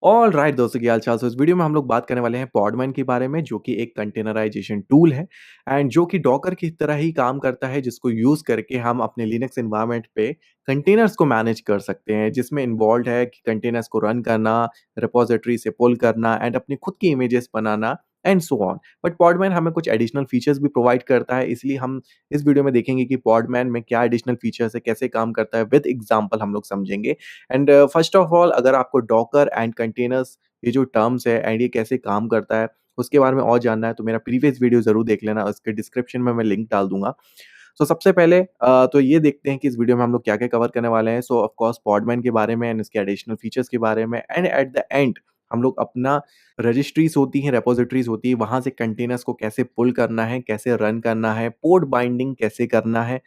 All right दोस्तों, क्या हाल चाल। इस वीडियो में हम लोग बात करने वाले हैं पॉडमैन के बारे में, जो कि एक कंटेनराइजेशन टूल है एंड जो कि डॉकर की तरह ही काम करता है, जिसको यूज करके हम अपने लिनक्स एनवायरनमेंट पे कंटेनर्स को मैनेज कर सकते हैं, जिसमें इन्वॉल्व है कि कंटेनर्स को रन करना, रिपोजिटरी से पुल करना एंड अपनी खुद की इमेजेस बनाना and so on. But Podman हमें कुछ एडिशनल फीचर्स भी प्रोवाइड करता है, इसलिए हम इस वीडियो में देखेंगे कि पॉडमैन में क्या एडिशनल फीचर्स है, कैसे काम करता है, विद एग्जाम्पल हम लोग समझेंगे। एंड फर्स्ट ऑफ ऑल, अगर आपको डॉकर एंड कंटेनर्स ये जो टर्म्स है एंड ये कैसे काम करता है उसके बारे में और जानना है, तो मेरा प्रीवियस वीडियो जरूर देख लेना, उसके डिस्क्रिप्शन में मैं लिंक डाल दूंगा। सो सबसे पहले तो ये देखते हैं कि इस वीडियो में हम लोग क्या क्या कवर करने वाले हैं। सो ऑफ कोर्स पॉडमैन के बारे में एंड इसके एडिशनल फीचर्स के बारे में, एंड एट द एंड हम लोग अपना रजिस्ट्रीज होती हैं, रेपोजिटरीज होती है, वहां से कंटेनर्स को कैसे पुल करना है, कैसे रन करना है, पोर्ट बाइंडिंग कैसे करना है।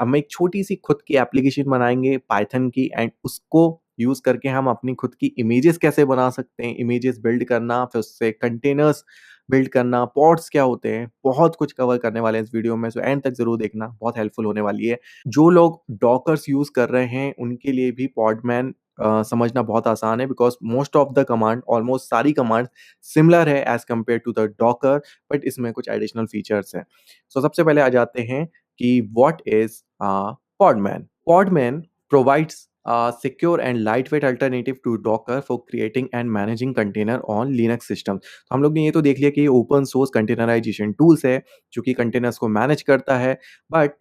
हम एक छोटी सी खुद की एप्लीकेशन बनाएंगे पाइथन की, एंड उसको यूज करके हम अपनी खुद की इमेजेस कैसे बना सकते हैं, इमेजेस बिल्ड करना, फिर उससे कंटेनर्स बिल्ड करना, पॉड्स क्या होते हैं, बहुत कुछ कवर करने वाले हैं इस वीडियो में। सो एंड तक जरूर देखना, बहुत हेल्पफुल होने वाली है। जो लोग डॉकर्स यूज कर रहे हैं उनके लिए भी पॉडमैन समझना बहुत आसान है, because most of the command, almost सारी कमांड सिमिलर है as compare to the Docker, but इसमें कुछ एडिशनल फीचर्स हैं। सो सबसे पहले आ जाते हैं कि what is Podman. Podman provides a secure and lightweight alternative to Docker for creating and managing container on Linux system। तो हम लोग ने ये तो देख लिया कि ये ओपन सोर्स कंटेनराइजेशन टूल्स है जो कि कंटेनर्स को मैनेज करता है, बट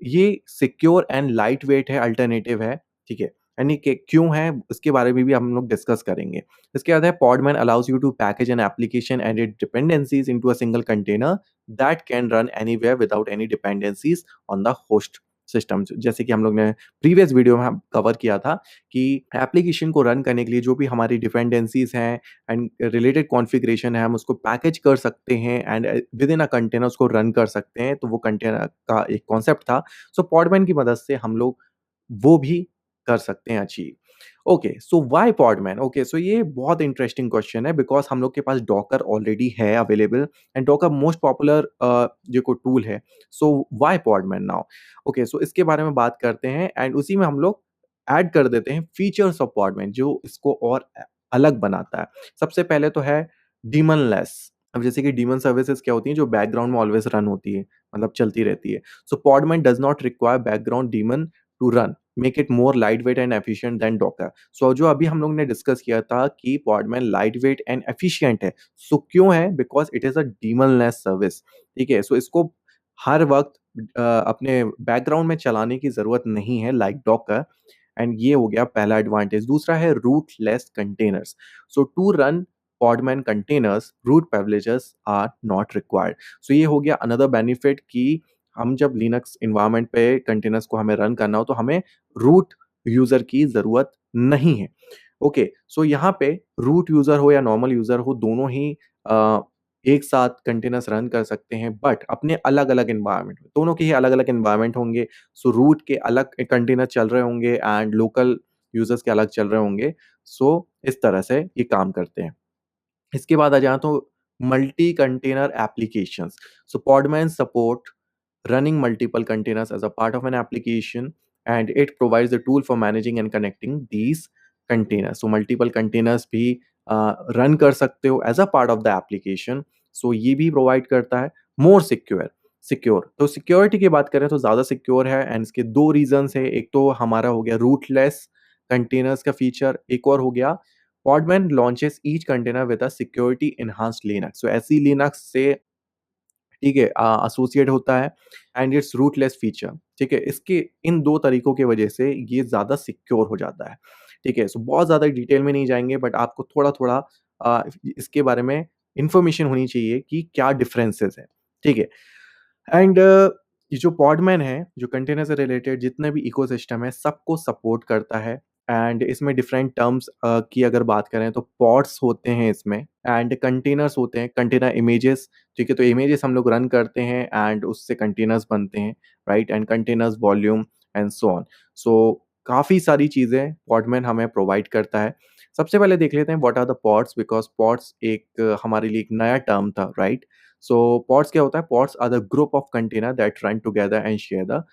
ये सिक्योर एंड लाइट वेट है, अल्टरनेटिव है। ठीक है, यानी कि क्यों है उसके बारे में भी हम लोग डिस्कस करेंगे। इसके बाद है Podman allows you to package an application and it dependencies into a single container that can run anywhere without any dependencies on the host system. जैसे कि हम लोग ने प्रीवियस वीडियो में हम कवर किया था कि एप्लीकेशन को रन करने के लिए जो भी हमारी डिपेंडेंसीज हैं एंड रिलेटेड कॉन्फ़िगरेशन है, हम उसको पैकेज कर सकते हैं and with in a container उसको रन कर सकते हैं। तो वो कंटेनर का एक कॉन्सेप्ट था। सो पॉडमैन की मदद से हम लोग वो भी कर सकते हैं achieve. Okay, so why Podman? Okay, so ये बहुत इंटरेस्टिंग क्वेश्चन है, बिकॉज़ हम लोग के पास डॉकर ऑलरेडी है available and Docker most popular जो को टूल है। So why Podman now? Okay, so इसके बारे में बात करते हैं एंड उसी में हम लोग ऐड कर देते हैं फीचर्स ऑफ पॉडमैन जो इसको और अलग बनाता है। सबसे पहले तो है डीमनलेस। अब जैसे कि डीमन सर्विसेज क्या होती हैं, जो बैकग्राउंड में ऑलवेज रन होती है, मतलब चलती रहती है। So Podman does not require background daemon to run, make it more lightweight and efficient than Docker. So जो अभी हम लोग ने डिस्कस किया था कि Podman lightweight and efficient है। सो क्यों है? Because it is a daemonless service. ठीक है, सो इसको हर वक्त अपने बैकग्राउंड में चलाने की ज़रूरत नहीं है लाइक डॉकर, एंड ये हो गया पहला एडवांटेज। दूसरा है rootless containers. So to run Podman containers root privileges are not required. So ये हो गया अनदर बेनिफिट कि हम जब लिनक्स एनवायरनमेंट पे कंटेनर्स को हमें रन करना हो तो हमें रूट यूज़र की ज़रूरत नहीं है। ओके, सो यहाँ पे रूट यूज़र हो या नॉर्मल यूज़र हो, दोनों ही अ, एक साथ कंटेनर्स रन कर सकते हैं, बट अपने अलग-अलग एनवायरनमेंट में। दोनों के ही अलग-अलग एनवायरनमेंट होंगे। सो रूट के अलग कंटेनर चल रहे होंगे एंड लोकल यूज़र्स के अलग चल रहे होंगे। सो इस तरह से ये काम करते हैं। इसके बाद आ जाएँ तो multi container applications. So Podman support running multiple containers as a part of an application, and it provides the tool for managing and connecting these containers. So multiple containers भी रन कर सकते हो as a part of the application. So ये भी provide करता है। More secure, secure तो security की बात करें तो ज़्यादा सिक्योर है, एंड इसके दो रीजंस है। एक तो हमारा हो गया रूटलेस कंटेनर्स का फीचर, एक और हो गया Podman launches each container with a security enhanced Linux। So ऐसी Linux से ठीक है एसोसिएट होता है एंड इट्स रूटलेस फीचर। ठीक है, इसके इन दो तरीकों की वजह से ये ज़्यादा सिक्योर हो जाता है। ठीक है, सो बहुत ज़्यादा डिटेल में नहीं जाएंगे, बट आपको थोड़ा-थोड़ा इसके बारे में इंफॉर्मेशन होनी चाहिए कि क्या डिफरेंसेस हैं। ठीक है, एंड ये जो पॉडमैन है, जो कंटेनर से रिलेटेड जितने भी इकोसिस्टम है, सबको सपोर्ट करता है। एंड इसमें डिफरेंट टर्म्स की अगर बात करें तो पॉड्स होते हैं इसमें, एंड कंटेनर्स होते हैं, कंटेनर इमेजेस। ठीक है, तो इमेजेस हम लोग रन करते हैं एंड उससे कंटेनर्स बनते हैं, right, and containers volume and so on. So काफ़ी सारी चीज़ें पॉडमैन हमें प्रोवाइड करता है। सबसे पहले देख लेते हैं what are the pods, because pods एक हमारे लिए एक नया टर्म था, राइट। सो पॉड्स क्या होता है? Pods are the group of container that run together and share the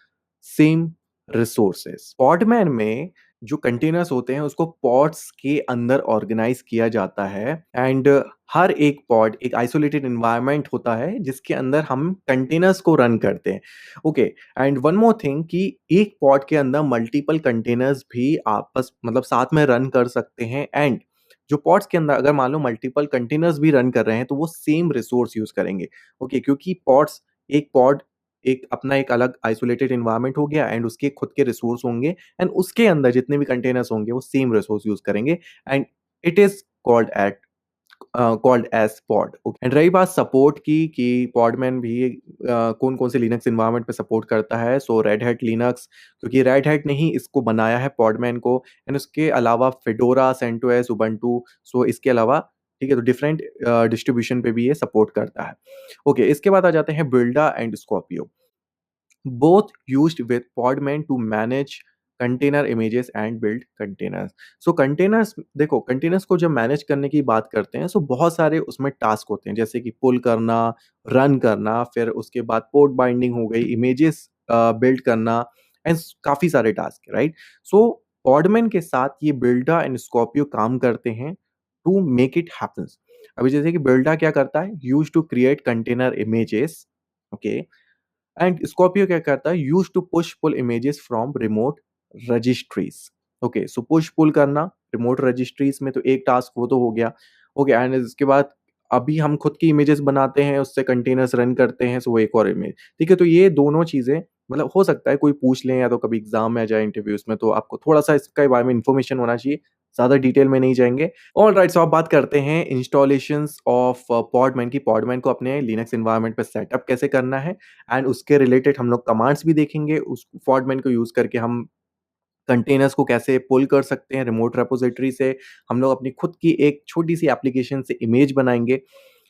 same resources. Podman में जो कंटेनर्स होते हैं उसको पॉड्स के अंदर ऑर्गेनाइज़ किया जाता है एंड हर एक पॉड एक आइसोलेटेड एनवायरनमेंट होता है जिसके अंदर हम कंटेनर्स को रन करते हैं। Okay and one more thing कि एक पॉड के अंदर मल्टीपल कंटेनर्स भी आपस मतलब साथ में रन कर सकते हैं एंड जो पॉड्स के अंदर अगर मान लो मल्टीपल कंटेनर्स भी रन कर रहे हैं तो वो सेम रिसोर्स यूज़ करेंगे। ओके क्योंकि पॉड एक अपना एक अलग आइसोलेटेड एनवायरनमेंट हो गया एंड उसके खुद के रिसोर्स होंगे एंड उसके अंदर जितने भी कंटेनर्स होंगे वो सेम रिसोर्स यूज़ करेंगे and it is called as pod. And रही बात सपोर्ट की कि पॉडमैन भी कौन-कौन से लिनक्स एनवायरनमेंट पे सपोर्ट करता है, सो रेड हैट लिनक्स क्योंकि रेड हैट ने ही इसको बनाया है पॉडमैन को एंड उसके अलावा फेडोरा, सेंटोस, उबंटू सो इसके अलावा ठीक है, तो डिफरेंट डिस्ट्रीब्यूशन पे भी ये सपोर्ट करता है। ओके, इसके बाद आ जाते हैं Buildah and Skopeo. both used with Podman to manage container images and build containers. So containers देखो कंटेनर्स को जब मैनेज करने की बात करते हैं सो बहुत सारे उसमें टास्क होते हैं जैसे कि पुल करना, रन करना, फिर उसके बाद पोर्ट बाइंडिंग हो गई, इमेजेस बिल्ड करना एंड काफ़ी सारे टास्क राइट। सो पॉडमैन के साथ ये बिल्डा एंड स्कॉर्पियो काम करते हैं टू मेक इट हैपन्स। अभी जैसे कि बिल्डा क्या करता है, use to create container images okay and Skopeo क्या करता है, use to push pull images from remote registries. Okay so push pull करना रिमोट रजिस्ट्रीज में तो एक टास्क वो तो हो गया। ओके एंड इसके बाद अभी हम खुद की इमेजेस बनाते हैं उससे कंटेनर्स रन करते हैं सो वो एक और इमेज। ठीक है, तो ये दोनों चीजें मतलब हो सकता है कोई पूछ लें या तो कभी एग्जाम में आ जाए इंटरव्यूज में तो आपको थोड़ा सा इसके बारे में इंफॉर्मेशन होना चाहिए। ज्यादा डिटेल में नहीं जाएंगे। ऑलराइट, सो अब बात करते हैं इंस्टॉलेशंस ऑफ पॉडमैन की। पॉडमैन को अपने लिनक्स एनवायरनमेंट पे सेटअप कैसे करना है एंड उसके रिलेटेड हम लोग कमांड्स भी देखेंगे। उस पॉडमैन को यूज़ करके हम कंटेनर्स को कैसे पुल कर सकते हैं रिमोट रेपॉजिटरी से। हम लोग अपनी खुद की एक छोटी-सी एप्लीकेशन से इमेज बनाएँगे।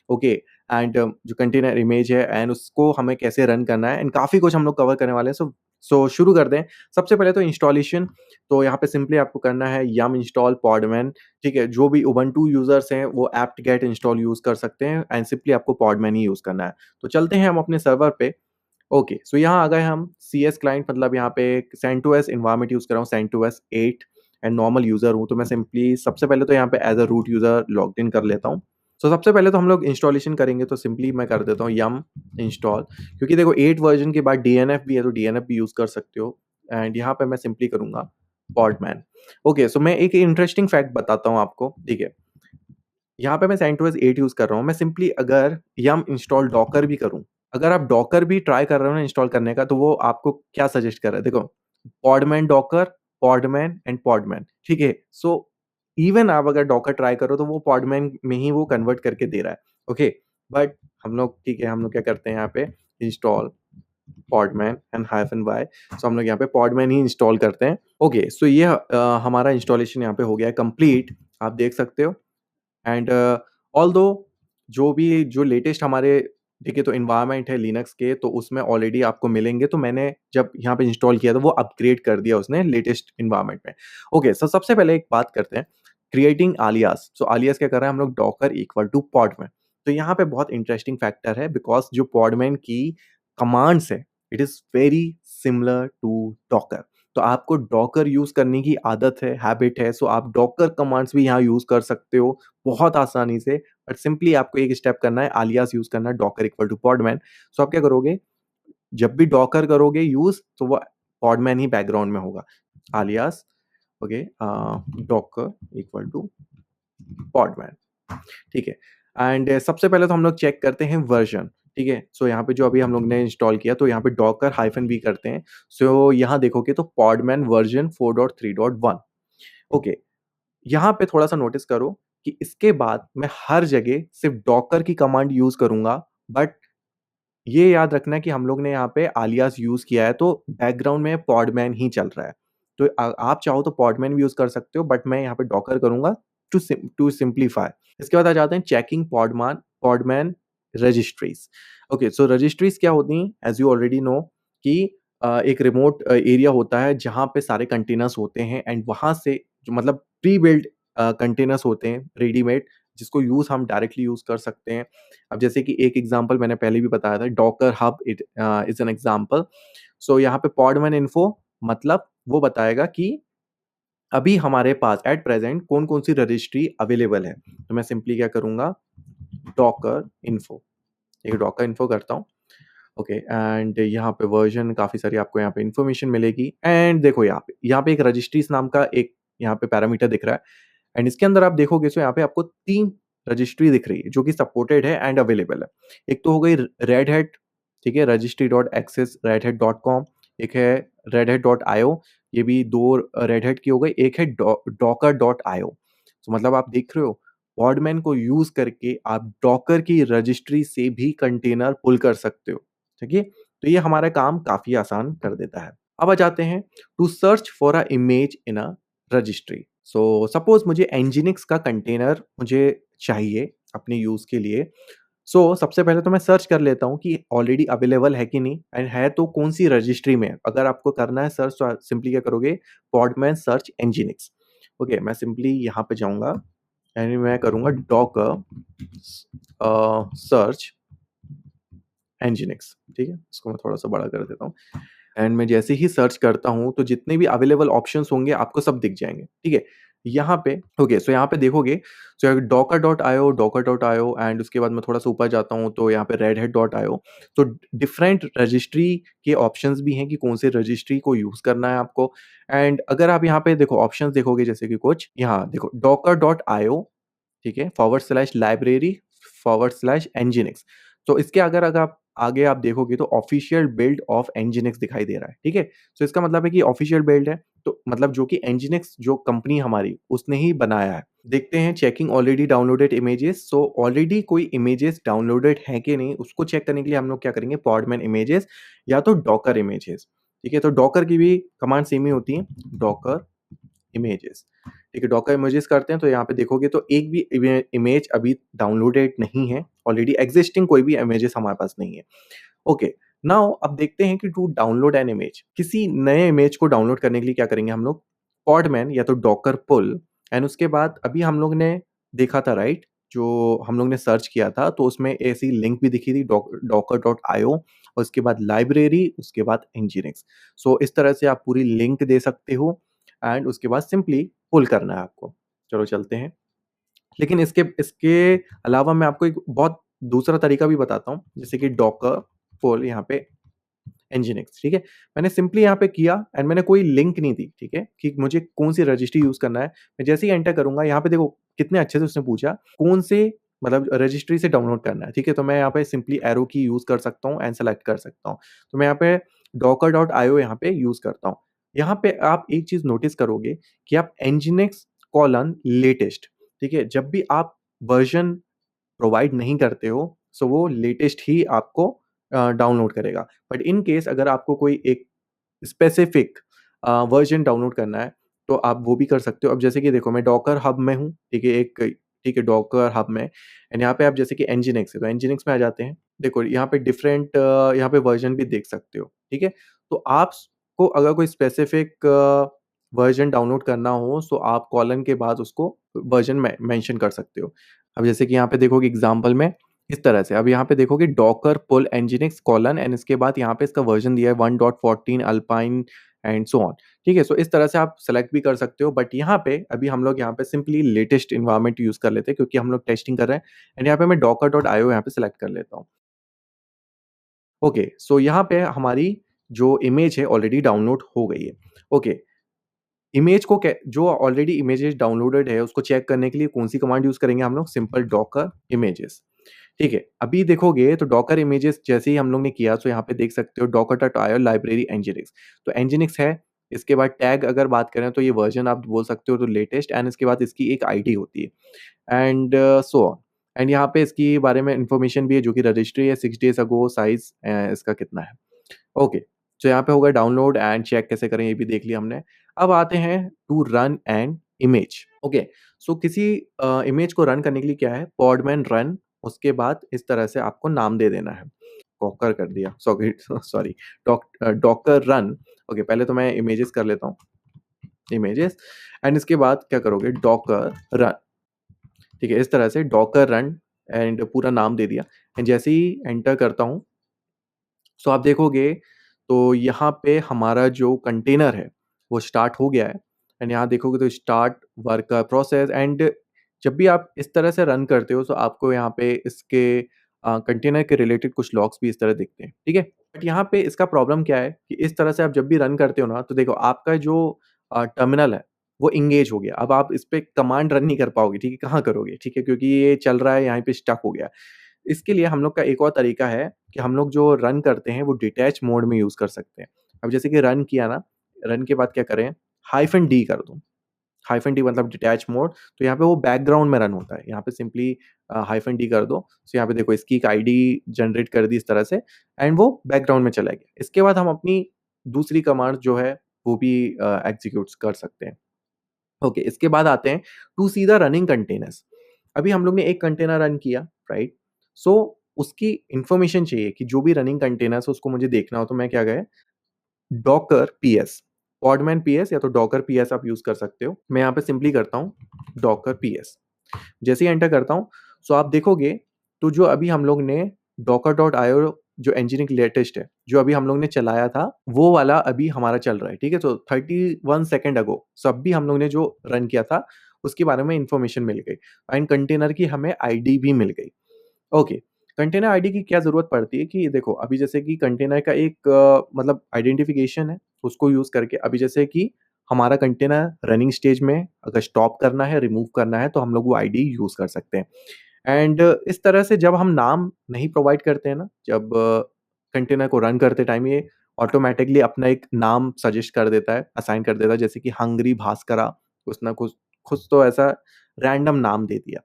ओके एंड जो कंटेनर इमेज है एंड उसको हमें कैसे रन करना है एंड काफ़ी कुछ हम लोग कवर करने वाले हैं। सो शुरू कर दें। सबसे पहले तो इंस्टॉलेशन, तो यहाँ पे सिंपली आपको करना है यम इंस्टॉल पॉडमैन। ठीक है, जो भी उबंटू यूज़र्स हैं वो apt get इंस्टॉल यूज़ कर सकते हैं एंड सिंपली आपको पॉडमैन ही यूज़ करना है। तो चलते हैं हम अपने सर्वर पे। ओके सो यहाँ आ गए हम CS क्लाइंट मतलब यहाँ पे सेंटोस एनवायरनमेंट यूज़ कर रहा हूँ, सेंटोस 8 एंड नॉर्मल यूज़र हूँ। तो मैं सिंपली सबसे पहले तो यहाँ पे as a root user logged in कर लेता हूँ। सो सबसे पहले तो हम लोग इंस्टॉलेशन करेंगे तो सिंपली मैं कर देता हूँ यम इंस्टॉल, क्योंकि देखो 8 वर्जन के बाद DNF भी है तो DNF भी यूज़ कर सकते हो एंड यहाँ पे मैं सिंपली करूँगा पॉडमैन। ओके सो मैं एक इंटरेस्टिंग फैक्ट बताता हूँ आपको, ठीक है। यहाँ पे मैं सेंटोस 8 यूज़ कर रहा हूँ। मैं सिंपली अगर यम इंस्टॉल डॉकर भी करूँ, अगर आप डॉकर भी ट्राई कर रहे हो ना इंस्टॉल करने का, तो वो आपको क्या सजेस्ट कर रहा है? देखो, पॉडमैन डॉकर, पॉडमैन एंड पॉडमैन, ठीक है? सो इवन आप अगर डॉकर ट्राई करो, तो वो पॉडमैन में ही वो कन्वर्ट करके दे रहा है, ओके? बट हम लोग ठीक है, हम लोग क्या करते हैं यहाँ पे इंस्टॉल पॉडमैन एंड हाइफन वाई। सो हम लोग यहाँ पे पॉडमैन ही इंस्टॉल करते हैं। ओके, सो ये हमारा इंस्टॉलेशन यहाँ पे हो गया है कंप्लीट, आप देख सकते हो। एंड ऑल्दो जो लेटेस्ट हमारे देखिए तो एनवायरनमेंट है लिनक्स के तो उसमें ऑलरेडी आपको मिलेंगे, तो मैंने जब यहाँ पे इंस्टॉल किया तो वो अपग्रेड कर दिया उसने लेटेस्ट एनवायरनमेंट में। ओके सो सबसे पहले एक बात करते हैं क्रिएटिंग आलियास। सो आलियास क्या कर रहा है, हम लोग डॉकर इक्वल टू पॉडमैन। तो यहाँ पे बहुत इंटरेस्टिंग फैक्टर है बिकॉज जो पॉडमैन की कमांड्स है it is very similar to Docker. तो आपको डॉकर यूज करने की आदत है, हैबिट है, सो आप डॉकर कमांड्स भी यहाँ यूज कर सकते हो बहुत आसानी से। बट सिंपली आपको एक स्टेप करना है, आलियास यूज करना है डॉकर इक्वल टू पॉडमैन। सो आप क्या करोगे, जब भी डॉकर करोगे यूज तो वो पॉडमैन ही बैकग्राउंड में होगा। आलियास ओके डॉकर इक्वल टू पॉडमैन, ठीक है। एंड सबसे पहले तो हम लोग चेक करते हैं वर्जन, ठीक है। सो यहाँ पे जो अभी हम लोग ने इंस्टॉल किया तो यहाँ पे डॉकर हाइफन वी करते हैं। सो यहाँ देखोगे तो पॉडमैन वर्जन 4.3.1। ओके, यहाँ पे थोड़ा सा नोटिस करो कि इसके बाद मैं हर जगह सिर्फ डॉकर की कमांड यूज करूंगा। बट ये याद रखना कि हम लोग ने यहाँ पे आलियास यूज किया है तो बैकग्राउंड में पॉडमैन ही चल रहा है। तो आप चाहो तो पॉडमैन भी यूज कर सकते हो बट मैं यहाँ पे डॉकर करूंगा टू सिंप्लीफाई। इसके बाद आ जाते हैं checking Podman registries. Okay so registries क्या होती हैं, एज यू ऑलरेडी नो कि एक रिमोट एरिया होता है जहाँ पे सारे कंटेनर्स होते हैं एंड वहां से जो मतलब प्री बिल्ड कंटेनर्स होते हैं रेडीमेड, जिसको यूज हम डायरेक्टली यूज कर सकते हैं। अब जैसे कि एक एग्जांपल मैंने पहले भी बताया था, Docker Hub it is an example. So यहाँ पे पॉडमैन इन्फो मतलब वो बताएगा कि अभी हमारे पास एट प्रेज़ेंट कौन-कौन सी रजिस्ट्री अवेलेबल है। तो मैं सिंपली क्या करूँगा, डॉकर इन्फो, ठीक है, डॉकर इन्फो करता हूँ। ओके एंड यहाँ पे वर्ज़न काफ़ी सारी आपको यहाँ पे इन्फॉर्मेशन मिलेगी एंड देखो यहाँ पे एक रजिस्ट्रीज़ नाम का एक यहाँ पे पैरामीटर दिख रहा है एंड इसके अंदर आप देखोगे तो यहाँ पे आपको 3 रजिस्ट्री दिख रही है जो कि सपोर्टेड है एंड अवेलेबल है। एक तो हो गई रेड हैट, ठीक है, registry.access redhat.com, एक है redhat.io, ये भी 2 रेड हैट की हो गई, एक है docker.io। तो मतलब आप देख रहे हो पॉडमैन को यूज़ करके आप डॉकर की रजिस्ट्री से भी कंटेनर पुल कर सकते हो, ठीक है? तो ये हमारा काम काफ़ी आसान कर देता है। अब आ जाते हैं to search for a image in a registry. So suppose मुझे nginx का कंटेनर मुझे चाहिए अपने यूज़ के लिए। सबसे पहले तो मैं सर्च कर लेता हूँ कि ऑलरेडी अवेलेबल है कि नहीं एंड है तो कौन-सी रजिस्ट्री में है। अगर आपको करना है सर्च तो आप सिंपली क्या करोगे, पॉडमैन सर्च nginx। ओके, मैं सिंपली यहाँ पे जाऊँगा एंड मैं करूँगा डॉकर सर्च nginx, ठीक है? इसको मैं थोड़ा-सा बड़ा कर देता हूँ एंड मैं जैसे ही सर्च करता हूँ तो जितने भी अवेलेबल ऑप्शंस होंगे आपको सब दिख जाएँगे, ठीक है? यहाँ पे ओके, यहाँ पे देखोगे तो docker.io एंड उसके बाद मैं थोड़ा-सा ऊपर जाता हूँ तो यहाँ पे redhat.io। तो डिफरेंट रजिस्ट्री के ऑप्शंस भी हैं कि कौन से रजिस्ट्री को यूज़ करना है आपको एंड अगर आप यहाँ पे देखो ऑप्शंस देखोगे जैसे कि कुछ यहाँ देखो docker.io, ठीक है, /library/nginx। तो इसके अगर आप आगे आप देखोगे तो ऑफिशियल बिल्ड ऑफ nginx दिखाई दे रहा है, ठीक है? तो इसका मतलब है कि ऑफिशियल बिल्ड है, तो मतलब जो कि nginx जो कंपनी हमारी उसने ही बनाया है। देखते हैं checking already downloaded images. Already कोई इमेजेस डाउनलोडेड हैं कि नहीं उसको चेक करने के लिए हम लोग क्या करेंगे, पॉडमैन इमेजेस या तो डॉकर इमेजेस, ठीक है? तो डॉकर की भी कमांड सेम ही होती है, डॉकर इमेजेस, ठीक है? डॉकर इमेजेस करते हैं तो यहाँ पे देखोगे तो एक भी इमेज अभी डाउनलोडेड नहीं है, ऑलरेडी एक्जिस्टिंग कोई भी इमेजेस हमारे पास नहीं है। ओके, नाउ अब देखते हैं कि टू डाउनलोड एन इमेज, किसी नए इमेज को डाउनलोड करने के लिए क्या करेंगे हम लोग, पॉडमैन या तो डॉकर पुल एंड उसके बाद अभी हम लोग ने देखा था राइट, जो हम लोग ने सर्च किया था तो उसमें ऐसी लिंक भी दिखी थी docker.io और उसके बाद लाइब्रेरी, उसके बाद nginx। इस तरह से आप पूरी लिंक दे सकते हो एंड उसके बाद सिंपली पुल करना है आपको। चलो चलते हैं। लेकिन इसके इसके अलावा मैं आपको एक बहुत दूसरा तरीका भी बताता हूँ, जैसे कि डॉकर पुल यहाँ पे nginx, ठीक है? मैंने सिंपली यहाँ पे किया एंड मैंने कोई लिंक नहीं दी, ठीक है? कि मुझे कौन-सी रजिस्ट्री यूज़ करना है। मैं जैसे ही एंटर करूँगा यहाँ पे देखो कितने अच्छे से उसने पूछा कौन से मतलब रजिस्ट्री से डाउनलोड करना है, ठीक है? तो मैं यहाँ पे सिंपली एरो की यूज़ कर सकता हूँ एंड सेलेक्ट कर सकता हूँ। तो मैं यहाँ पे docker.io यहाँ पे यूज़ करता हूँ। यहाँ पे आप एक चीज़ नोटिस करोगे कि आप nginx लेटेस्ट, ठीक है? जब भी आप वर्ज़न प्रोवाइड नहीं करते हो, वो लेटेस्ट ही आपको डाउनलोड करेगा। बट इन केस अगर आपको कोई एक स्पेसिफिक वर्ज़न डाउनलोड करना है, तो आप वो भी कर सकते हो। अब जैसे कि देखो मैं डॉकर हब में हूँ, ठीक है? ठीक है, डॉकर हब में एंड यहाँ पे आप जैसे कि nginx है, तो nginx में आ जाते हैं। देखो यहाँ पे डिफरेंट यहाँ पे वर्ज़न भी देख सकते हो, ठीक है? तो आपको अगर कोई स्पेसिफिक वर्ज़न डाउनलोड करना हो, आप कॉलन के बाद उसको वर्ज़न मेंशन कर सकते हो। अब जैसे कि यहाँ पे देखोगे एग्ज़ाम्पल में इस तरह से, अब यहाँ पे देखोगे Docker pull nginx colon and इसके बाद यहाँ पे इसका वर्ज़न दिया है 1.14 अल्पाइन एंड सो ऑन, ठीक है? इस तरह से आप सेलेक्ट भी कर सकते हो बट यहाँ पे अभी हम लोग यहाँ पे सिंपली लेटेस्ट एनवायरनमेंट यूज़ कर लेते हैं क्योंकि हम लोग टेस्टिंग कर रहे हैं एंड यहाँ पे मैं docker.io यहाँ पे सेलेक्ट कर लेता हूँ। ओके, यहाँ पे हमारी जो इमेज है ऑलरेडी डाउनलोड हो गई है। ओके, इमेज को कै जो ऑलरेडी इमेजेस डाउनलोडेड है उसको चेक करने के लिए कौन-सी कमांड यूज़ करेंगे हम लोग, सिंपल डॉकर इमेजेस। ठीक है, अभी देखोगे तो डॉकर इमेजेस जैसे ही हम लोग ने किया तो यहाँ पे देख सकते हो docker.io लाइब्रेरी nginx। तो nginx है, इसके बाद टैग अगर बात करें तो ये वर्ज़न आप बोल सकते हो तो लेटेस्ट एंड इसके बाद इसकी एक आईडी होती है एंड सो ऑन एंड यहाँ पे इसके बारे में इन्फॉर्मेशन भी है जो कि रजिस्ट्री है 6 डेज़ अगो साइज़ इसका कितना है। ओके, यहाँ पे होगा डाउनलोड एंड चेक कैसे करें ये भी देख लिया हमने। अब आते हैं to run an image. Okay, किसी इमेज को रन करने के लिए क्या है, पॉडमैन रन, उसके बाद इस तरह से आपको नाम दे देना है। कॉकर कर दिया, sorry sorry, Docker run. Okay, पहले तो मैं इमेजेस कर लेता हूँ, इमेजेस एंड इसके बाद क्या करोगे, डॉकर रन, ठीक है? इस तरह से डॉकर रन एंड पूरा नाम दे दिया एंड जैसे ही एंटर करता हूँ सो आप देखोगे तो यहाँ पे हमारा जो कंटेनर है वो स्टार्ट हो गया है एंड यहाँ देखोगे तो स्टार्ट वर्क का प्रोसेस। एंड जब भी आप इस तरह से रन करते हो तो आपको यहाँ पे इसके कंटेनर के रिलेटेड कुछ लॉग्स भी इस तरह दिखते हैं, ठीक है। बट यहाँ पे इसका प्रॉब्लम क्या है कि इस तरह से आप जब भी रन करते हो ना, तो देखो आपका जो टर्मिनल है वो इंगेज हो गया। अब आप इस पे कमांड रन नहीं कर पाओगे, ठीक है, कहाँ करोगे, ठीक है, क्योंकि ये चल रहा है यहाँ पे स्टक हो गया। इसके लिए हम लोग का एक और तरीका है कि हम लोग जो रन करते हैं वो डिटैच मोड में यूज़ कर सकते हैं। अब जैसे कि रन किया ना, रन के बाद क्या करें, हाइफ़न डी कर दो। हाइफ़न डी मतलब डिटैच मोड, तो यहाँ पे वो बैकग्राउंड में रन होता है। यहाँ पे सिंपली हाइफ़न डी कर दो। सो यहाँ पे देखो इसकी एक आईडी जनरेट कर दी इस तरह से, एंड वो बैकग्राउंड में चला गया। इसके बाद हम अपनी दूसरी कमांड जो है वो भी एग्ज़ीक्यूट कर सकते हैं। ओके, इसके बाद आते हैं to see the running containers. अभी हम लोग ने एक कंटेनर रन किया, राइट? सो उसकी इन्फॉर्मेशन चाहिए कि जो भी रनिंग कंटेनर्स है उसको मुझे देखना हो, तो मैं क्या गया, डॉकर पीएस, पॉडमैन पीएस या तो डॉकर पीएस आप यूज़ कर सकते हो। मैं यहाँ पे सिंपली करता हूँ डॉकर पीएस। जैसे ही एंटर करता हूँ, सो आप देखोगे तो जो अभी हम लोग ने docker.io जो nginx लेटेस्ट है, जो अभी हम लोग ने चलाया था, वो वाला अभी हमारा चल रहा है, ठीक है? तो 31 सेकंड अगो, सो अभी हम लोग ने जो रन किया था, उसके बारे में इन्फॉर्मेशन मिल गई एंड कंटेनर की हमें आईडी भी मिल गई। ओके, कंटेनर आईडी की क्या ज़रूरत पड़ती है कि देखो अभी जैसे कि कंटेनर का एक मतलब आइडेंटिफिकेशन है, उसको यूज़ करके अभी जैसे कि हमारा कंटेनर रनिंग स्टेज में अगर स्टॉप करना है, रिमूव करना है, तो हम लोग वो आईडी यूज़ कर सकते हैं। एंड इस तरह से जब हम नाम नहीं प्रोवाइड करते हैं ना, जब कंटेनर को रन करते टाइम ये ऑटोमैटिकली अपना एक नाम सजेस्ट कर देता है, असाइन कर देता है, जैसे कि हंगरी भास्करा, कुछ ना कुछ, कुछ तो ऐसा रैंडम नाम दे दिया।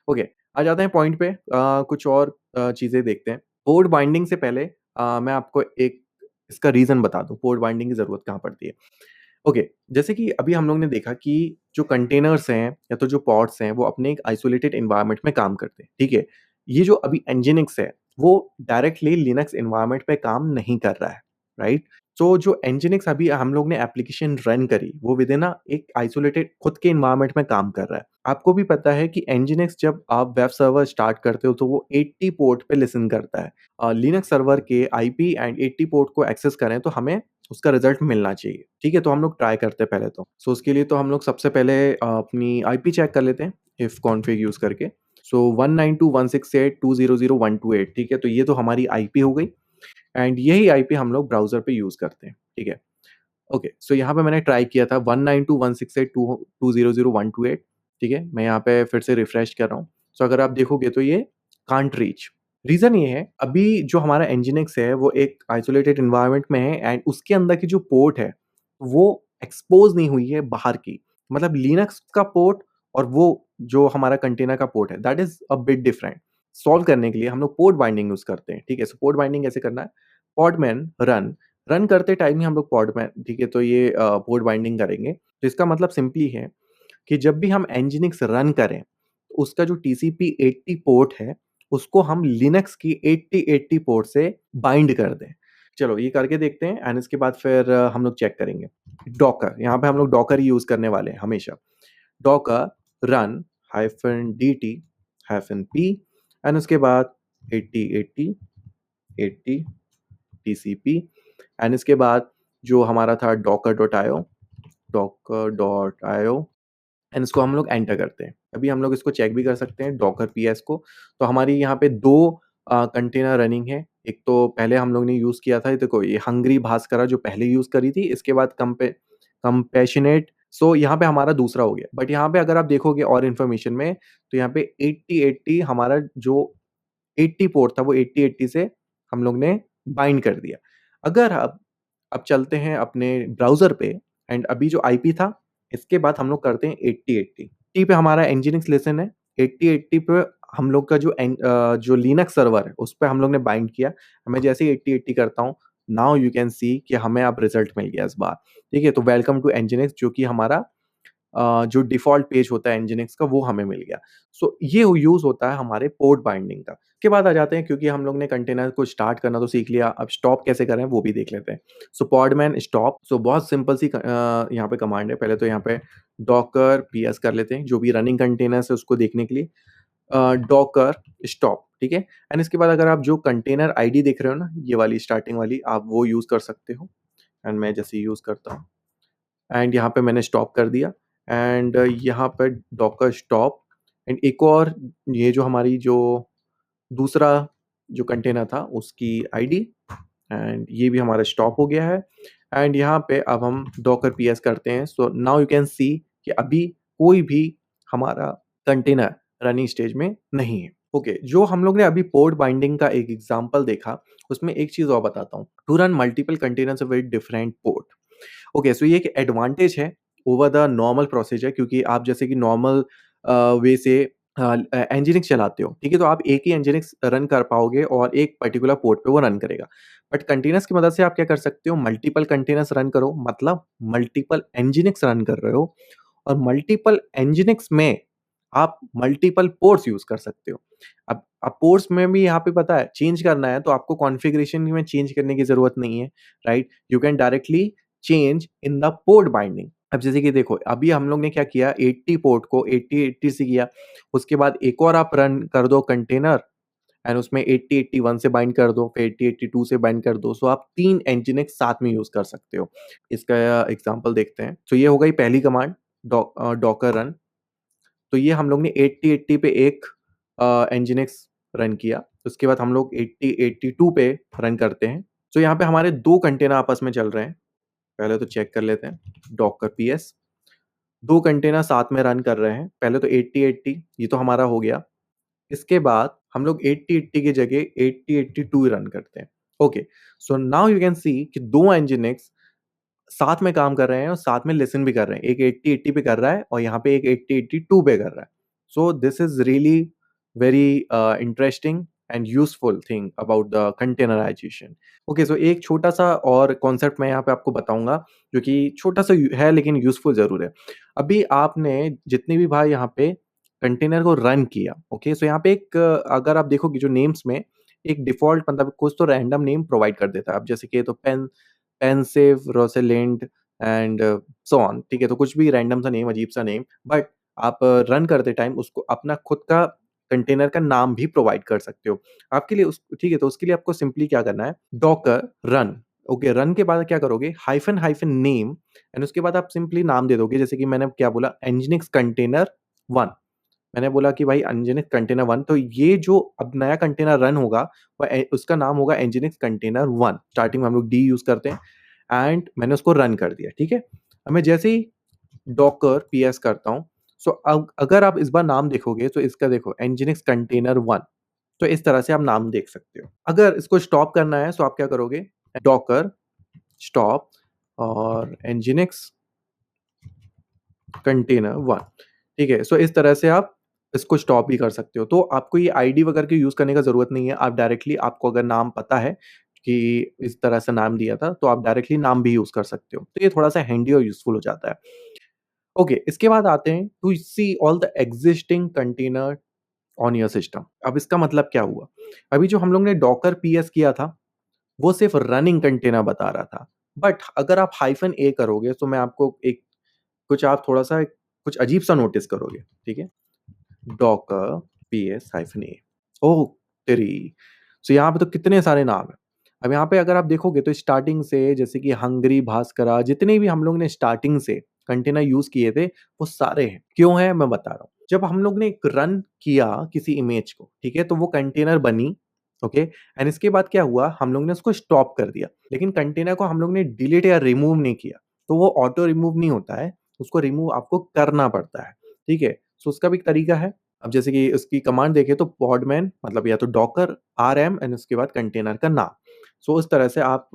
ओके, आ जाते हैं पॉइंट पे, कुछ और चीज़ें देखते हैं। पोर्ट बाइंडिंग से पहले मैं आपको एक इसका रीज़न बता दूँ, पोर्ट बाइंडिंग की ज़रूरत कहाँ पड़ती है। ओके, जैसे कि अभी हम लोग ने देखा कि जो कंटेनर्स हैं या तो जो पॉड्स हैं, वो अपने एक आइसोलेटेड एनवायरनमेंट में काम करते हैं, ठीक है? ये जो अभी एनजिनिक्स है, वो डायरेक्टली लिनक्स एनवायरनमेंट पे काम नहीं कर रहा है, राइट? तो जो एनजिनिक्स अभी हम लोग ने एप्लीकेशन रन करी, वो विदिन एक आइसोलेटेड खुद के एनवायरनमेंट में काम कर रहा है। आपको भी पता है कि एनजिनिक्स जब आप वेब सर्वर स्टार्ट करते हो, तो वो 80 पोर्ट पे लिसन करता है। लिनक्स सर्वर के आईपी एंड 80 पोर्ट को एक्सेस करें, तो हमें उसका रिज़ल्ट मिलना चाहिए, ठीक है? तो हम लोग ट्राई करते हैं पहले तो। सो उसके लिए तो हम लोग सबसे पहले अपनी आईपी चेक कर लेते हैं इफ कॉन्फिग यूज़ करके। सो 192.168.200.128, ठीक है? तो ये तो हमारी आईपी हो गई एंड यही आईपी हम लोग ब्राउज़र पे यूज़ करते हैं, ठीक है? ओके, सो यहाँ पे मैंने ट्राई किया था 192.168.200.128, ठीक है? मैं यहाँ पे फिर से रिफ्रेश कर रहा हूँ। सो अगर आप देखोगे तो ये कांट रीच। रीज़न ये है, अभी जो हमारा एनजिनिक्स है वो एक आइसोलेटेड एनवायरनमेंट में है एंड उसके अंदर की जो पोर्ट है, वो एक्सपोज़ नहीं हुई है बाहर की। मतलब लिनक्स का पोर्ट और वो जो हमारा कंटेनर का पोर्ट है, that is a bit different. Solve करने के लिए हम लोग पोर्ट बाइंडिंग यूज़ करते हैं, ठीक है? सो पोर्ट बाइंडिंग कैसे करना है? podman रन, रन करते टाइम ही हम लोग podman, ठीक है? तो ये पोर्ट बाइंडिंग करेंगे। तो इसका मतलब सिंपली है कि जब भी हम nginx रन करें, तो उसका जो टीसीपी 80 पोर्ट है, उसको हम लिनक्स की 8080 पोर्ट से बाइंड कर दें। चलो ये करके देखते हैं एंड इसके बाद फिर हम लोग चेक करेंगे। डॉकर, यहाँ पे हम लोग डॉकर ही यूज़ करने वाले हैं हमेशा। Docker run -dt -p and उसके बाद 8080 80 टीसीपी एंड इसके बाद जो हमारा था docker.io एंड इसको हम लोग एंटर करते हैं। अभी हम लोग इसको चेक भी कर सकते हैं डॉकर पीएस को। तो हमारी यहाँ पे 2 कंटेनर रनिंग है। एक तो पहले हम लोग ने यूज़ किया था, ये देखो ये हंगरी भास्करा जो पहले यूज़ करी थी, इसके बाद कंपैशनेट, सो यहाँ पे हमारा दूसरा हो गया। बट यहाँ पे अगर आप देखोगे और इन्फॉर्मेशन में, तो यहाँ पे 8080 हमारा जो 80 पोर्ट था, वो 8080 से हम लोग ने बाइंड कर दिया। अगर अब चलते हैं अपने ब्राउज़र पे एंड अभी जो आईपी था, इसके बाद हम लोग करते हैं 8080। 80 पे हमारा nginx लिसन है, 8080 पे हम लोग का जो लिनक्स सर्वर है, उस पे हम लोग ने बाइंड किया। मैं जैसे ही 8080 करता हूँ, नाउ यू कैन सी कि हमें अब रिज़ल्ट मिल गया इस बार, ठीक है? तो वेलकम टू nginx, जो कि हमारा जो डिफ़ॉल्ट पेज होता है nginx का, वो हमें मिल गया। सो ये यूज़ होता है हमारे पोर्ट बाइंडिंग का। उसके बाद आ जाते हैं, क्योंकि हम लोग ने कंटेनर को स्टार्ट करना तो सीख लिया, अब स्टॉप कैसे करें वो भी देख लेते हैं। सो podman स्टॉप, सो बहुत सिंपल सी यहाँ पे कमांड है। पहले तो यहाँ पे डॉकर पीएस कर लेते हैं, जो भी रनिंग कंटेनर्स है उसको देखने के लिए। डॉकर स्टॉप, ठीक है? एंड इसके बाद अगर आप जो कंटेनर आईडी देख रहे हो ना, ये वाली स्टार्टिंग वाली, आप वो यूज़ कर सकते हो एंड मैं जैसे यूज़ करता हूँ। एंड यहाँ पे मैंने स्टॉप कर दिया एंड यहाँ पे डॉकर स्टॉप एंड एक और ये जो हमारी जो दूसरा जो कंटेनर था उसकी आईडी एंड ये भी हमारा स्टॉप हो गया है एंड यहाँ पे अब हम डॉकर पीएस करते हैं so now you can see कि अभी कोई भी हमारा कंटेनर रनिंग स्टेज में नहीं है। ओके जो हम लोग ने अभी पोर्ट बाइंडिंग का एक एग्जांपल देखा उसमें एक चीज और बताता हूँ to run multiple containers with different port. Okay so ये एक एडवांटेज है ओवर द नॉर्मल प्रोसीजर क्योंकि आप जैसे कि नॉर्मल वे से एनजीनिक्स चलाते हो ठीक है तो आप एक ही एनजीनिक्स रन कर पाओगे और एक पर्टिकुलर पोर्ट पे वो रन करेगा। बट कंटेनर्स की मदद से आप क्या कर सकते हो मल्टीपल कंटेनर्स रन करो मतलब मल्टीपल एनजीनिक्स रन कर रहे हो और मल्टीपल एनजीनिक्स में आप मल्टीपल पोर्ट्स यूज कर सकते हो। अब पोर्ट्स में भी यहाँ पे पता है चेंज करना है तो आपको कॉन्फ़िगरेशन में चेंज करने की ज़रूरत नहीं है, right? You can directly change in the port binding. अब जैसे कि देखो अभी हम लोग ने क्या किया 80 पोर्ट को 80-80 से किया, उसके बाद एक और आप रन कर दो कंटेनर एंड उसमें 80-81 से बाइंड कर दो, फिर 80-82 से बाइंड कर दो, सो आप 3 एनजीनिक्स साथ में यूज़ कर सकते हो। इसका एग्ज़ाम्पल देखते हैं। तो ये हो गई पहली कमांड डॉकर रन। तो ये हम लोग ने 80-80 पे एक एनजीनिक्स रन किया। उसके बाद हम लोग 80-82 पे रन करते हैं। तो यहाँ पे हमारे 2 कंटेनर आपस में चल रहे हैं। पहले तो चेक कर लेते हैं, डॉकर पीएस 2 कंटेनर साथ में रन कर रहे हैं। पहले तो 80-80 ये तो हमारा हो गया। इसके बाद हम लोग 80-80 की जगह 80-82 रन करते हैं। Okay, so now you can see कि 2 एनजीनिक्स साथ में काम कर रहे हैं और साथ में लिसन भी कर रहे हैं। एक 80-80 पे कर रहा है और यहाँ पे एक 80-82 पे कर रहा है। So this is really very interesting and useful thing about the containerization. Okay, so एक छोटा-सा और कॉन्सेप्ट मैं यहाँ पे आपको बताऊँगा, जो कि छोटा-सा यू है लेकिन यूज़फुल ज़रूर है। अभी आपने जितने भी बार यहाँ पे कंटेनर को रन किया, ओके, सो यहाँ पे एक अगर आप देखोगे जो नेम्स में एक डिफ़ॉल्ट मतलब कुछ तो रैंडम नेम प्रोवाइड कर देता है। अब जैसे कि ये तो पेंसिव, रोसेलिंड एंड सो ऑन ठीक है? तो कुछ भी रैंडम सा नेम, अजीब-सा नेम बट आप रन करते टाइम उसको अपना खुद का कंटेनर का नाम भी प्रोवाइड कर सकते हो। आपके लिए उस ठीक है, तो उसके लिए आपको सिंपली क्या करना है डॉकर रन ओके, रन के बाद क्या करोगे हाइफ़न हाइफ़न नेम एंड उसके बाद आप सिंपली नाम दे दोगे जैसे कि मैंने क्या बोला nginx कंटेनर 1 मैंने बोला कि भाई nginx कंटेनर 1 तो ये जो अब नया कंटेनर रन होगा वो उसका नाम होगा nginx कंटेनर 1 स्टार्टिंग में हम लोग डी यूज़ करते हैं एंड मैंने उसको रन कर दिया, ठीक है? अब मैं जैसे ही डॉकर पीएस करता हूँ, सो अब अगर आप इस बार नाम देखोगे तो इसका देखो nginx कंटेनर 1 तो इस तरह से आप नाम देख सकते हो। अगर इसको स्टॉप करना है तो आप क्या करोगे डॉकर स्टॉप और nginx कंटेनर 1 ठीक है? सो इस तरह से आप इसको स्टॉप भी कर सकते हो। तो आपको ये आईडी वगैरह की यूज़ करने का ज़रूरत नहीं है। आप डायरेक्टली आपको अगर नाम पता है कि इस तरह से नाम दिया था, तो आप डायरेक्टली नाम भी यूज़ कर सकते हो। तो ये थोड़ा-सा हैंडी और यूज़फुल हो जाता है। ओके, इसके बाद आते हैं to see all the existing container on your system. अब इसका मतलब क्या हुआ? अभी जो हम लोग ने डॉकर पीएस किया था, वो सिर्फ़ रनिंग कंटेनर बता रहा था। बट अगर आप हाइफ़न ए करोगे, तो मैं आपको एक कुछ आप थोड़ा-सा कुछ अजीब-सा नोटिस करोगे, ठीक है? डॉकर पीएस हाइफ़न ए ओह तेरी! सो यहाँ पे तो कितने सारे नाम हैं। अब यहाँ पे अगर आप देखोगे तो स्टार्टिंग से जैसे कि हंगरी, भास्करा जितने भी हम लोग ने स्टार्टिंग से कंटेनर यूज़ किए थे, वो सारे हैं। क्यों हैं? मैं बता रहा हूँ। जब हम लोग ने एक रन किया किसी इमेज को, ठीक है? तो वो कंटेनर बनी, ओके? एंड इसके बाद क्या हुआ, हम लोग ने उसको स्टॉप कर दिया। लेकिन कंटेनर को हम लोग ने डिलीट या रिमूव नहीं किया। तो वो ऑटो रिमूव नहीं होता है, उसको रिमूव आपको करना पड़ता है, ठीक है? सो उसका भी एक तरीका है। अब जैसे कि इसकी कमांड देखें तो podman मतलब या तो डॉकर rm एंड उसके बाद कंटेनर का नाम। सो उस तरह से आप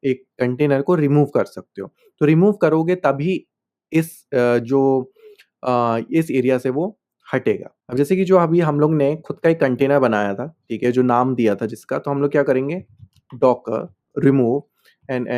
एक कंटेनर को रिमूव कर सकते हो। तो रिमूव करोगे तभी इस इस एरिया से वो हटेगा। अब जैसे कि जो अभी हम लोग ने खुद का एक कंटेनर बनाया था, ठीक है? जो नाम दिया था जिसका, तो हम लोग क्या करेंगे डॉकर रिमूव एंड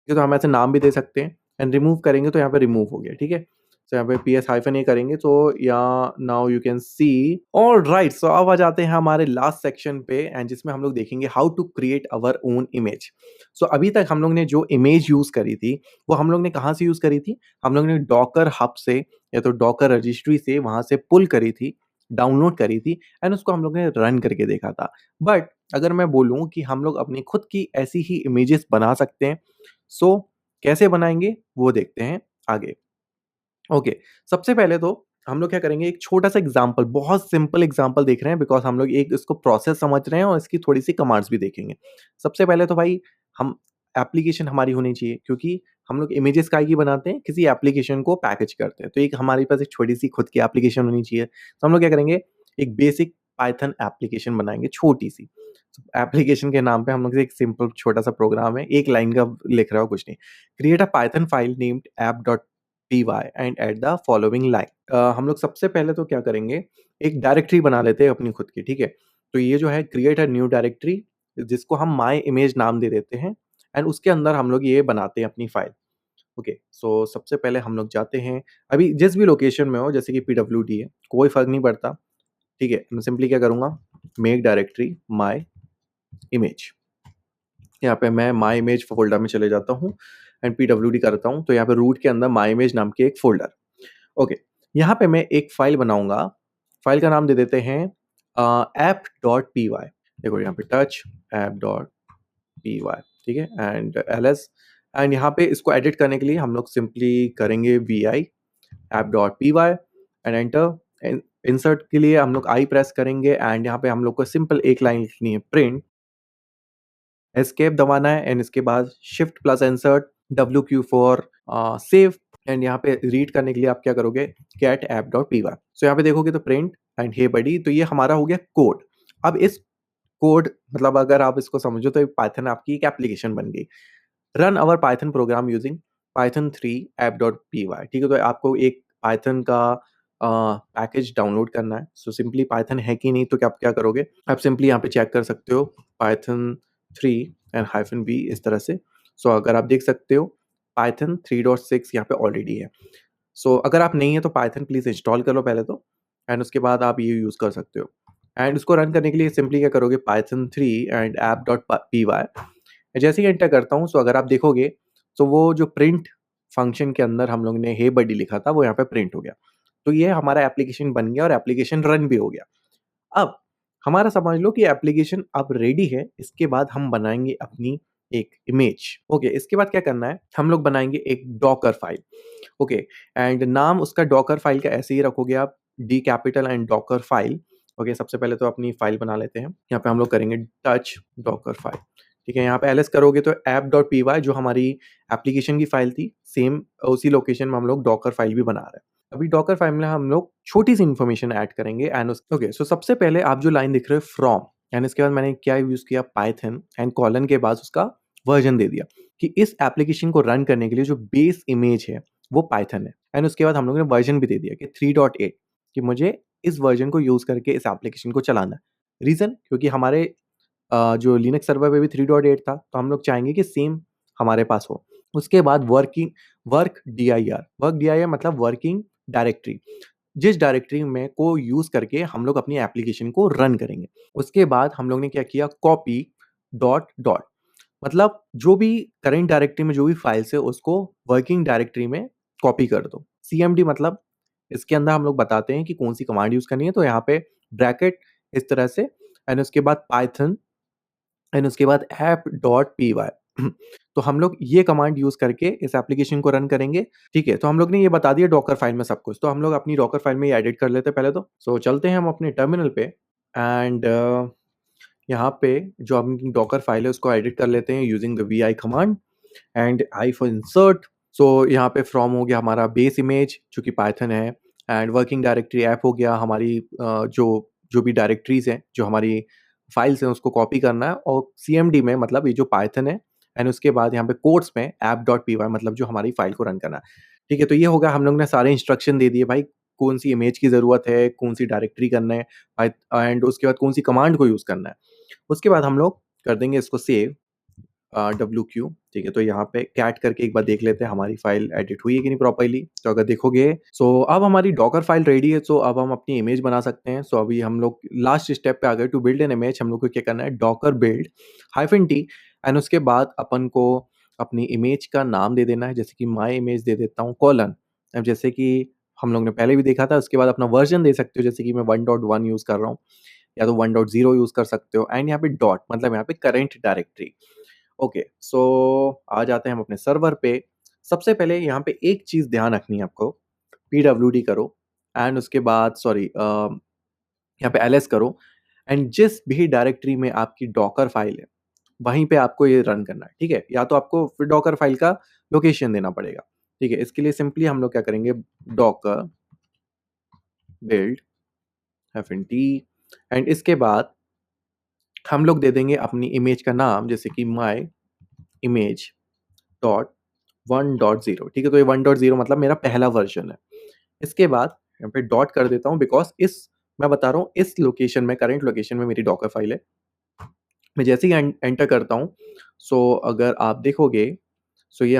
ये तो हम ऐसे नाम भी दे सकते हैं एंड रिमूव करेंगे तो यहाँ पे रिमूव हो गया, ठीक है? सो यहाँ पे पीएस हाइफन ए करेंगे तो यहाँ now you can see alright so अब आ जाते हैं हमारे लास्ट सेक्शन पे एंड जिसमें हम लोग देखेंगे how to create our own image. So अभी तक हम लोग ने जो इमेज यूज़ करी थी, वो हम लोग ने कहाँ से यूज़ करी थी? हम लोग ने डॉकर हब से या तो डॉकर रजिस्ट्री से वहाँ से पुल करी थी, डाउनलोड करी थी एंड उसको हम लोग ने रन करके देखा था। बट अगर मैं बोलूँ कि हम लोग अपनी खुद की ऐसी ही इमेजेस बना सकते हैं, सो कैसे बनाएँगे वो देखते हैं आगे। ओके, सबसे पहले तो हम लोग क्या करेंगे, एक छोटा-सा एग्ज़ाम्पल, बहुत सिंपल एग्ज़ाम्पल देख रहे हैं बिकॉज़ हम लोग एक इसको प्रोसेस समझ रहे हैं और इसकी थोड़ी-सी कमांड्स भी देखेंगे। सबसे पहले तो भाई हम एप्लीकेशन हमारी होनी चाहिए क्योंकि हम लोग इमेजेस काहे की बनाते हैं, किसी एप्लीकेशन को पैकेज करते हैं। तो एक हमारे पास एक छोटी-सी खुद की एप्लीकेशन होनी चाहिए। तो हम लोग क्या करेंगे, एक बेसिक पाइथन एप्लीकेशन बनाएँगे छोटी-सी। एप्लीकेशन के नाम पे हम लोग एक सिंपल छोटा-सा प्रोग्राम है, एक लाइन का लिख रहा हूँ, कुछ नहीं। Create a Python file named app.py and add the following line. हम लोग सबसे पहले तो क्या करेंगे, एक डायरेक्टरी बना लेते हैं अपनी खुद की, ठीक है? तो ये जो है क्रिएट अ न्यू डायरेक्टरी, जिसको हम माय इमेज नाम दे देते हैं एंड उसके अंदर हम लोग ये बनाते हैं अपनी फाइल। ओके, सो सबसे पहले हम लोग जाते हैं, अभी जिस भी लोकेशन में हो, जैसे कि पीडब्ल्यूडी है, कोई फ़र्क नहीं पड़ता, ठीक है? मैं सिंपली क्या करूँगा, मेक डायरेक्टरी माय इमेज। यहाँ पे मैं माय इमेज फ़ोल्डर में चले जाता हूँ एंड पीडब्ल्यूडी करता हूँ, तो यहाँ पे रूट के अंदर माय इमेज नाम की एक फ़ोल्डर। ओके, यहाँ पे मैं एक फ़ाइल बनाऊँगा, फ़ाइल का नाम दे देते हैं app.py। देखो यहाँ पे टच app.py, ठीक है? एंड एलएस, एंड यहाँ पे इसको एडिट करने के लिए हम लोग सिंपली करेंगे vi app.py and enter. Insert के लिए हम लोग आई प्रेस करेंगे एंड यहाँ पे हम लोग को सिंपल एक लाइन लिखनी है, प्रिंट, एस्केप दबाना है एंड इसके बाद shift plus insert, W Q for save, and यहाँ पे रीड करने के लिए आप क्या करोगे, गेट app.py। सो यहाँ पे देखोगे तो प्रिंट एंड हे बडी, तो ये हमारा हो गया कोड। अब इस कोड, मतलब अगर आप इसको समझो तो पाइथन आपकी एक एप्लीकेशन बन गई। Run our Python program using Python 3 app.py, ठीक है? तो आपको एक पाइथन का पैकेज डाउनलोड करना है। सो सिंपली पाइथन है कि नहीं, तो क्या आप क्या करोगे, आप सिंपली यहाँ पे चेक कर सकते हो पाइथन 3 एंड हाइफन बी, इस तरह से। सो अगर आप देख सकते हो पाइथन 3.6 यहाँ पे ऑलरेडी है। सो अगर आप नहीं है तो पाइथन प्लीज़ इंस्टॉल कर लो पहले तो, एंड उसके बाद आप ये यूज़ कर सकते हो। एंड उसको रन करने के लिए सिंपली क्या करोगे, पाइथन 3 एंड app.py, जैसे ही एंटर करता हूँ, सो अगर आप देखोगे तो वो जो प्रिंट फंक्शन के अंदर हम लोग ने हे बडी लिखा था, वो यहाँ पे प्रिंट हो गया। तो ये हमारा एप्लीकेशन बन गया और एप्लीकेशन रन भी हो गया। अब हमारा समझ लो कि एप्लीकेशन अब रेडी है, इसके बाद हम बनाएँगे अपनी एक इमेज। ओके, इसके बाद क्या करना है, हम लोग बनाएँगे एक डॉकर फाइल। ओके, एंड नाम उसका डॉकर फाइल का ऐसे ही रखोगे आप, D capital and Docker file. Okay, सबसे पहले तो अपनी फाइल बना लेते हैं। यहाँ पे हम लोग करेंगे टच डॉकर फाइल, ठीक है? यहाँ पे एलएस करोगे तो app.py जो हमारी एप्लीकेशन की फाइल थी, सेम उसी लोकेशन में हम लोग डॉकर फाइल भी बना रहे हैं। अभी डॉकर फाइल में हम लोग छोटी-सी इन्फॉर्मेशन ऐड करेंगे एंड उस ओके, सो सबसे पहले आप जो लाइन दिख रहे हो फ्रॉम, एंड इसके बाद मैंने क्या यूज़ किया, पाइथन एंड कोलन के बाद उसका वर्ज़न दे दिया कि इस एप्लीकेशन को रन करने के लिए जो बेस इमेज है, वो पाइथन है, एंड उसके बाद हम लोगों ने वर्ज़न भी दे दिया कि 3.8, कि मुझे इस वर्ज़न को यूज़ करके इस एप्लीकेशन को चलाना है। रीज़न, क्योंकि हमारे जो लिनक्स सर्वर पे भी 3.8 था, तो हम लोग चाहेंगे कि सेम हमारे पास हो। उसके बाद वर्क डीआईआर मतलब वर्किंग डायरेक्टरी, जिस डायरेक्टरी में को यूज़ करके हम लोग अपनी एप्लीकेशन को रन करेंगे। उसके बाद हम लोग ने क्या किया, कॉपी डॉट डॉट, मतलब जो भी करंट डायरेक्टरी में जो भी फाइल्स है उसको वर्किंग डायरेक्टरी में कॉपी कर दो। सीएमडी मतलब इसके अंदर हम लोग बताते हैं कि कौन-सी कमांड यूज़ करनी है, तो यहाँ पे ब्रैकेट इस तरह से, एंड उसके बाद पाइथन एंड उसके बाद app.py। तो हम लोग ये कमांड यूज़ करके इस एप्लीकेशन को रन करेंगे, ठीक है? तो हम लोग ने ये बता दिया डॉकर फाइल में सब कुछ, तो हम लोग अपनी डॉकर फाइल में ये एडिट कर लेते हैं पहले तो। सो चलते हैं हम अपने टर्मिनल पे एंड यहाँ पे जो अपनी डॉकर फाइल है उसको एडिट कर लेते हैं using the vi command and I for insert. So यहाँ पे फ्रॉम हो गया हमारा बेस इमेज जो कि पाइथन है, एंड वर्किंग डायरेक्टरी ऐप हो गया हमारी, जो जो भी डायरेक्टरीज़ हैं, जो हमारी फाइल्स हैं उसको कॉपी करना है, और सीएमडी में मतलब ये जो पाइथन है, एंड उसके बाद यहाँ पे कोट्स में app.py मतलब जो हमारी फाइल को रन करना है। ठीक है, तो ये हो गया, हम लोग ने सारे इंस्ट्रक्शन दे दिए भाई, कौन-सी इमेज की ज़रूरत है, कौन-सी डायरेक्टरी करना है, एंड उसके बाद कौन-सी कमांड को यूज़ करना है। उसके बाद हम लोग कर देंगे इसको सेव, WQ, ठीक है? तो यहाँ पे कैट करके एक बार देख लेते हैं हमारी फाइल एडिट हुई है कि नहीं प्रॉपर्ली। तो अगर देखोगे, सो अब हमारी डॉकर फाइल रेडी है, सो अब हम अपनी इमेज बना सकते हैं। सो अभी हम लोग लास्ट स्टेप पे आ गए, टू बिल्ड एन इमेज हम लोग को क्या करना है, डॉकर बिल्ड -t, एंड उसके बाद अपन को अपनी इमेज का नाम दे देना है, जैसे कि माय इमेज दे देता हूँ कोलन। अब जैसे कि हम लोग ने पहले भी देखा था, उसके बाद अपना वर्ज़न दे सकते हो, जैसे कि मैं 1.1 यूज़ कर रहा हूँ, या तो 1.0 यूज़ कर सकते हो, एंड यहाँ पे डॉट मतलब यहाँ पे करंट डायरेक्टरी। ओके, सो आ जाते हैं हम अपने सर्वर पे। सबसे पहले यहाँ पे एक चीज़ ध्यान रखनी है आपको, पीडब्ल्यूडी करो एंड उसके बाद सॉरी यहाँ पे एलएस करो एंड जिस भी डायरेक्टरी में आपकी डॉकर फाइल है, वहीं पे आपको ये रन करना है, ठीक है? या तो आपको फिर डॉकर फाइल का लोकेशन देना पड़ेगा, ठीक है? इसके लिए सिंपली हम लोग क्या करेंगे, डॉकर बिल्ड -ft एंड इसके बाद हम लोग दे देंगे अपनी इमेज का नाम, जैसे कि माय इमेज डॉट 1.0, ठीक है? तो ये 1.0 मतलब मेरा पहला वर्ज़न है। इसके बाद यहाँ पे डॉट कर देता हूँ बिकॉज़ इस मैं बता रहा हूँ इस लोकेशन में, करंट लोकेशन में मेरी डॉकर फाइल है। मैं जैसे ही एंटर करता हूँ, सो अगर आप देखोगे, सो ये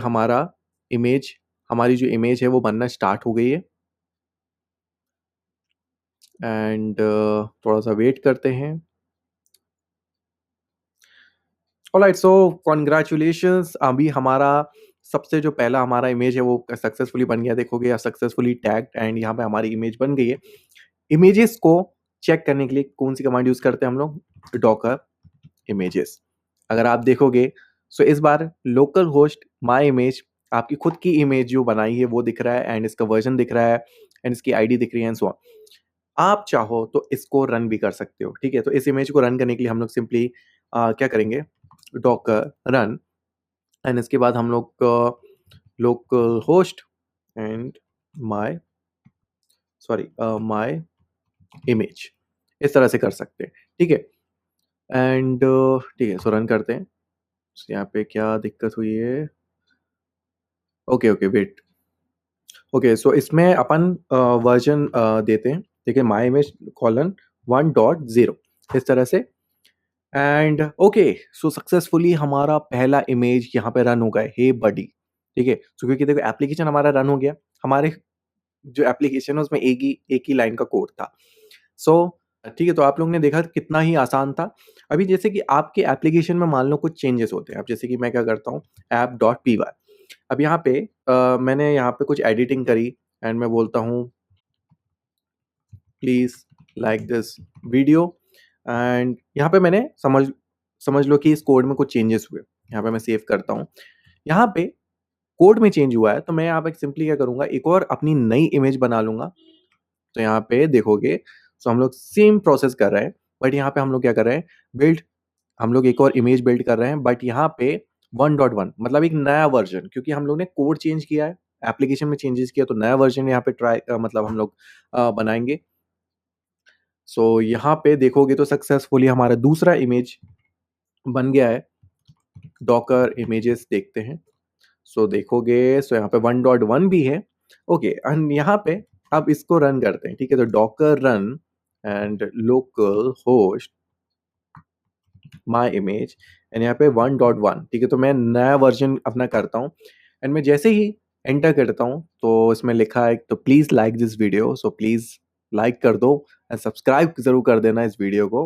हमारी जो इमेज है वो बनना स्टार्ट हो गई है एंड थोड़ा-सा वेट करते हैं। ऑलराइट, सो कांग्रेचुलेशंस, अभी हमारा सबसे जो पहला हमारा इमेज है वो सक्सेसफुली बन गया, देखोगे सक्सेसफुली टैग्ड एंड यहाँ पे हमारी इमेज बन गई है। इमेजेस को चेक करने के लिए कौन-सी कमांड यूज़ करते हैं हम लोग? Docker images. अगर आप देखोगे, सो इस बार लोकल होस्ट माय इमेज आपकी खुद की इमेज जो बनाई है वो दिख रहा है एंड इसका वर्ज़न दिख रहा है एंड इसकी आईडी दिख रही है एंड सो ऑन। आप चाहो तो इसको रन भी कर सकते हो, ठीक है? तो इस इमेज को रन करने के लिए हम लोग सिंपली क्या करेंगे, डॉकर रन एंड इसके बाद हम लोग local host and my my image, इस तरह से कर सकते हैं, ठीक है? एंड ठीक है, सो रन करते हैं। सो यहाँ पे क्या दिक्कत हुई है? Okay, okay, wait. Okay, so इसमें अपन वर्ज़न देते हैं, ठीक है? माय इमेज कोलन 1.0 इस तरह से एंड ओके, सो सक्सेसफुली हमारा पहला इमेज यहाँ पे रन हो गया है, हे बडी, ठीक है? सो क्योंकि देखो एप्लीकेशन हमारा रन हो गया, हमारे जो एप्लीकेशन है उसमें एक ही लाइन का कोड था। सो ठीक है, तो आप लोगों ने देखा कितना ही आसान था। अभी जैसे कि आपके एप्लीकेशन में मान लो कुछ चेंजेस होते हैं, अब जैसे कि मैं क्या करता हूँ, app.py, अब यहाँ पे मैंने यहाँ पे कुछ एडिटिंग करी एंड मैं बोलता हूँ please like this video and यहाँ पे मैंने समझ समझ लो कि इस कोड में कुछ चेंजेस हुए। यहाँ पे मैं सेव करता हूँ। यहाँ पे कोड में चेंज हुआ है तो मैं यहाँ पे सिंपली क्या करूँगा, एक और अपनी नई इमेज बना लूँगा। तो यहाँ पे देखोगे, सो हम लोग सेम प्रोसेस कर रहे हैं, बट यहाँ पे हम लोग क्या कर रहे हैं, बिल्ड, हम लोग एक और इमेज बिल्ड कर रहे हैं, बट यहाँ पे 1.1 मतलब एक नया वर्ज़न, क्योंकि हम लोग ने कोड चेंज किया है, एप्लीकेशन में चेंजेस किया तो नया वर्ज़न यहाँ पे मतलब हम लोग बनाएँगे। सो यहाँ पे देखोगे तो सक्सेसफुली हमारा दूसरा इमेज बन गया है। डॉकर इमेजेस देखते हैं। सो देखोगे, सो यहाँ पे 1.1 भी है। ओके एंड यहाँ पे अब इसको रन करते हैं, ठीक है? तो Docker run and local host my image and यहाँ पे 1.1, ठीक है? तो मैं नया वर्ज़न अपना करता हूँ एंड मैं जैसे ही एंटर करता हूँ तो इसमें लिखा है, तो please like this video, so please like कर दो एंड सब्सक्राइब ज़रूर कर देना इस वीडियो को।